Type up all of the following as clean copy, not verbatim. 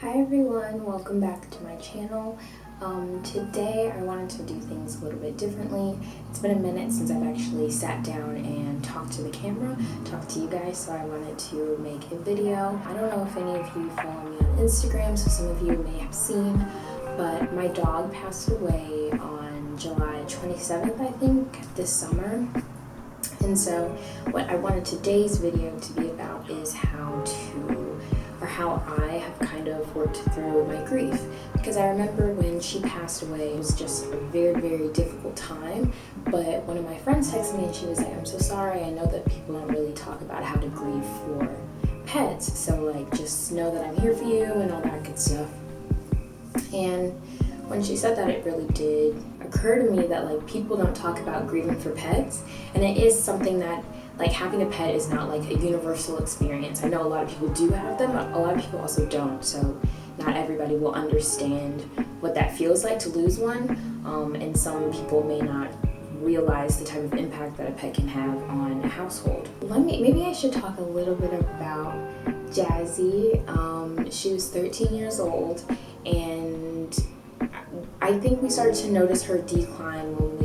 Hi everyone, welcome back to my channel. Today I wanted to do things a little bit differently. It's been a minute since I've actually sat down and talked to the camera, talked to you guys, so I wanted to make a video. I don't know if any of you follow me on Instagram, so some of you may have seen, but my dog passed away on July 27th, I think, this summer. And so what I wanted today's video to be about is how I have kind of worked through my grief. Because I remember when she passed away, it was just a very, very difficult time. But one of my friends texted me and she was like, "I'm so sorry. I know that people don't really talk about how to grieve for pets. So like, just know that I'm here for you," and all that good stuff. And when she said that, it really did occur to me that like people don't talk about grieving for pets. And it is something that like having a pet is not like a universal experience. I know a lot of people do have them, but a lot of people also don't. So not everybody will understand what that feels like to lose one. And some people may not realize the type of impact that a pet can have on a household. Maybe I should talk a little bit about Jazzy. She was 13 years old, and I think we started to notice her decline when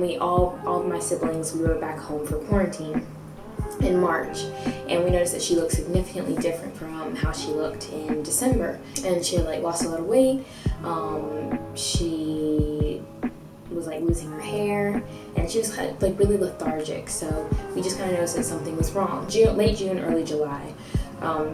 we all of my siblings, we were back home for quarantine in March, and we noticed that she looked significantly different from how she looked in December. And she had like lost a lot of weight. She was like losing her hair, and she was kind of like really lethargic. So we just kind of noticed that something was wrong. Late June, early July.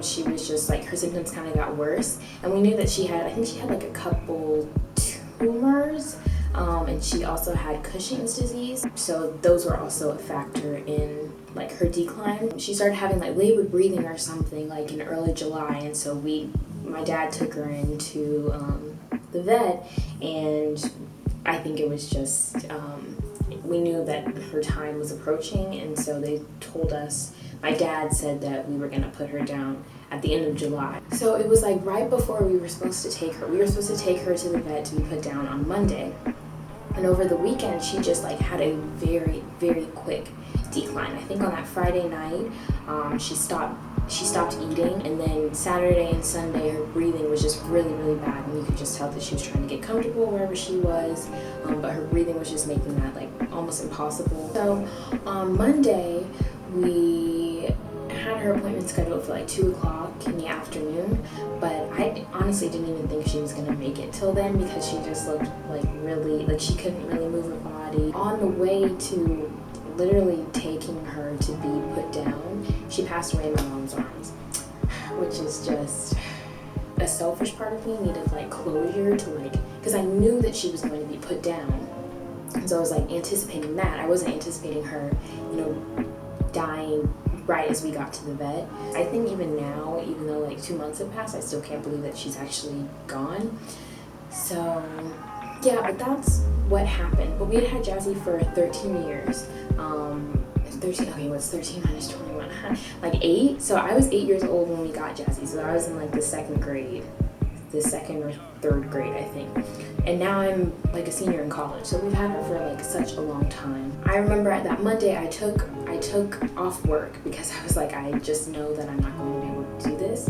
She was just like, her symptoms kind of got worse, and we knew that I think she had like a couple tumors, and she also had Cushing's disease, so those were also a factor in like her decline. She started having like labored breathing or something like in early July, and so my dad took her into the vet, and I think it was just we knew that her time was approaching, and so they told us, my dad said that we were going to put her down at the end of July. So it was like right before we were supposed to take her. We were supposed to take her to the vet to be put down on Monday. And over the weekend, she just like had a very, very quick decline. I think on that Friday night, she stopped eating, and then Saturday and Sunday, her breathing was just really, really bad, and you could just tell that she was trying to get comfortable wherever she was, but her breathing was just making that like almost impossible. So on Monday, we had her appointment scheduled for like 2 o'clock in the afternoon, but I honestly didn't even think she was gonna make it till then, because she just looked like really, like she couldn't really move her body. On the way to literally taking her to be put down, she passed away in my mom's arms, which is just a selfish part of me needed like closure to like, because I knew that she was going to be put down, and so I was like anticipating that. I wasn't anticipating her, dying right as we got to the vet. I think even now, even though like 2 months have passed, I still can't believe that she's actually gone. So yeah, but that's what happened. But we had Jazzy for 13 years. 13, okay, what's 13 minus 21? Like 8? So I was 8 years old when we got Jazzy. So I was in like the second or third grade, I think. And now I'm like a senior in college. So we've had her for like such a long time. I remember at that Monday, I took off work because I was like, I just know that I'm not going to be able to do this.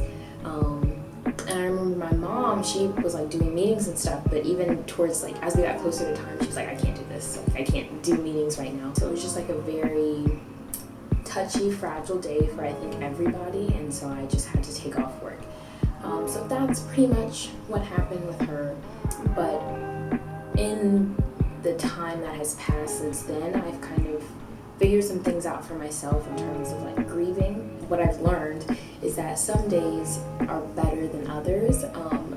And I remember my mom, she was like doing meetings and stuff, but even towards like, as we got closer to time, she was like, I can't do this. Like, I can't do meetings right now. So it was just like a very touchy, fragile day for I think everybody. And so I just had to take off work. So that's pretty much what happened with her. But in the time that has passed since then, I've kind of figured some things out for myself in terms of like grieving. What I've learned is that some days are better than others.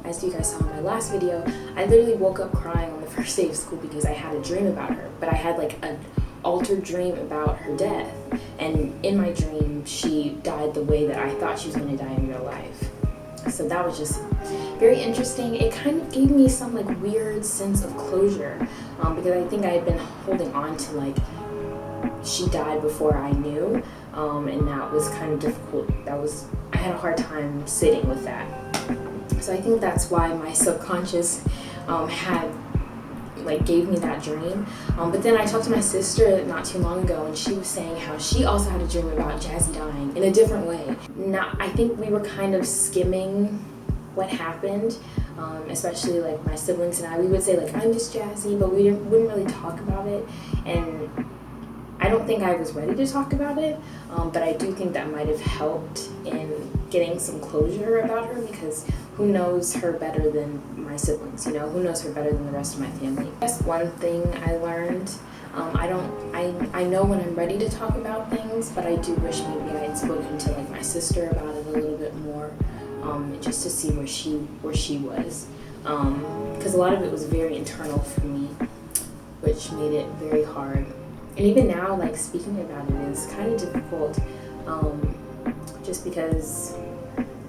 As you guys saw in my last video, I literally woke up crying on the first day of school because I had a dream about her, but I had like an altered dream about her death. And in my dream, she died the way that I thought she was going to die in real life. So that was just very interesting. It kind of gave me some like weird sense of closure, because I think I had been holding on to like, she died before I knew, and that was kind of difficult. I had a hard time sitting with that. So I think that's why my subconscious gave me that dream. But then I talked to my sister not too long ago, and she was saying how she also had a dream about Jazzy dying in a different way. I think we were kind of skimming what happened, especially like my siblings and I, we would say like, I miss Jazzy, but we wouldn't really talk about it. And I don't think I was ready to talk about it, but I do think that might have helped in getting some closure about her, because who knows her better than my siblings, you know? Who knows her better than the rest of my family? That's one thing I learned. I know when I'm ready to talk about things, but I do wish maybe I had spoken to like my sister about it a little bit more, just to see where she was, because a lot of it was very internal for me, which made it very hard. And even now, like, speaking about it is kind of difficult, just because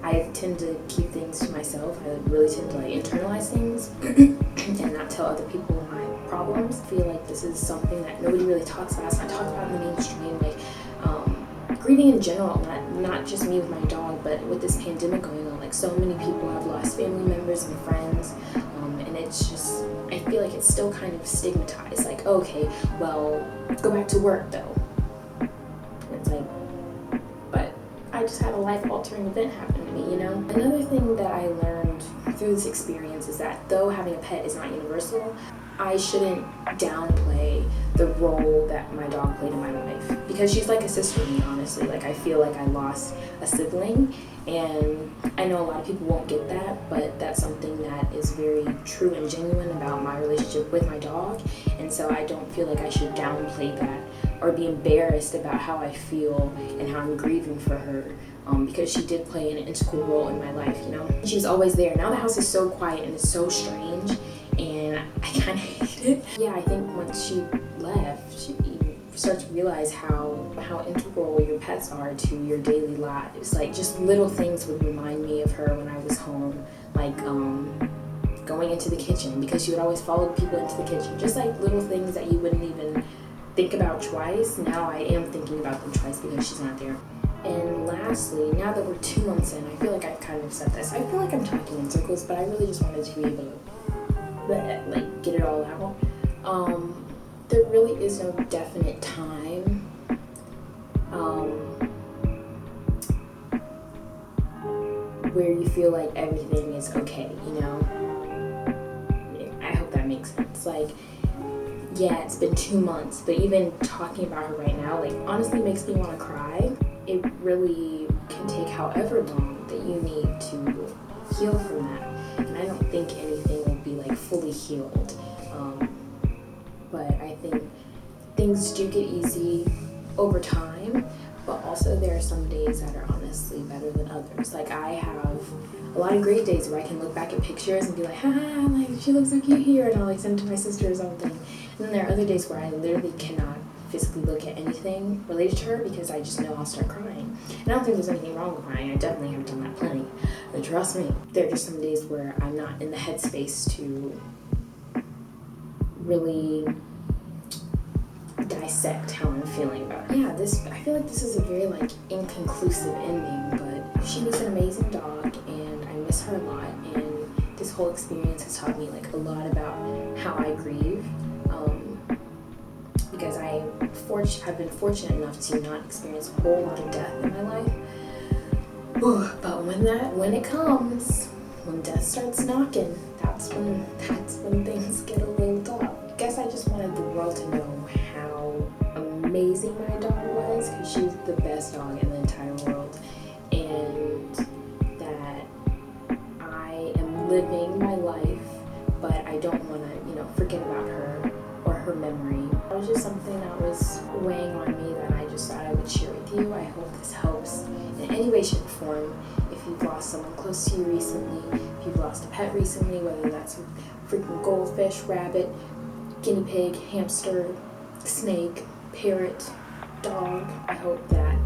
I tend to keep things to myself. I really tend to like internalize things and not tell other people my problems. I feel like this is something that nobody really talks about. It's not talked about in the mainstream. Like, grieving in general, not just me with my dog, but with this pandemic going on, like so many people have lost family members and friends, and it's just, I feel like it's still kind of stigmatized. Like, okay, well, go back to work though. And it's like, but I just had a life-altering event happen to me, you know? Another thing that I learned through this experience is that though having a pet is not universal, I shouldn't downplay the role that my dog played in my life, because she's like a sister to me, honestly. Like, I feel like I lost a sibling, and I know a lot of people won't get that, but that's something that is very true and genuine about my relationship with my dog. And so I don't feel like I should downplay that or be embarrassed about how I feel and how I'm grieving for her, because she did play an integral role in my life, you know? She was always there. Now the house is so quiet and it's so strange, and I kind of hate it. Yeah, I think once she left, you start to realize how integral your pets are to your daily lives. Like, just little things would remind me of her when I was home, like going into the kitchen, because she would always follow people into the kitchen. Just like little things that you wouldn't even think about twice. Now I am thinking about them twice because she's not there. And lastly, now that we're 2 months in, I feel like I've kind of said this. I feel like I'm talking in circles, but I really just wanted to be able to like get it all out. There really is no definite time where you feel like everything is okay, you know? I hope that makes sense. Like, yeah, it's been 2 months, but even talking about her right now, like, honestly makes me want to cry. It really can take however long that you need to heal from that. And I don't think anything will be like fully healed. But I think things do get easy over time, but also there are some days that are honestly better than others. Like, I have a lot of great days where I can look back at pictures and be like, haha, like, she looks so cute here, and I'll like send it to my sister or something. And then there are other days where I literally cannot physically look at anything related to her because I just know I'll start crying. And I don't think there's anything wrong with crying. I definitely have done that plenty. But trust me, there are just some days where I'm not in the headspace to really dissect how I'm feeling about it. Yeah, I feel like this is a very like inconclusive ending, but she was an amazing dog and I miss her a lot, and this whole experience has taught me like a lot about how I grieve, because I've been fortunate enough to not experience a whole lot of death in my life. But when it comes, when death starts knocking, that's when things get a little tough. I guess I just wanted the world to know how amazing my dog was, because she's the best dog in the entire world, and that I am living my life, but I don't want to, forget about her or her memory. It was just something that was weighing on me that I just thought I would share with you. I hope this helps in any way, shape, or form. If you've lost someone close to you recently, if you've lost a pet recently, whether that's a freaking goldfish, rabbit, guinea pig, hamster, snake, parrot, dog, I hope that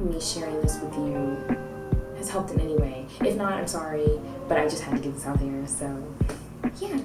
me sharing this with you has helped in any way. If not, I'm sorry, but I just had to get this out there. So, yeah.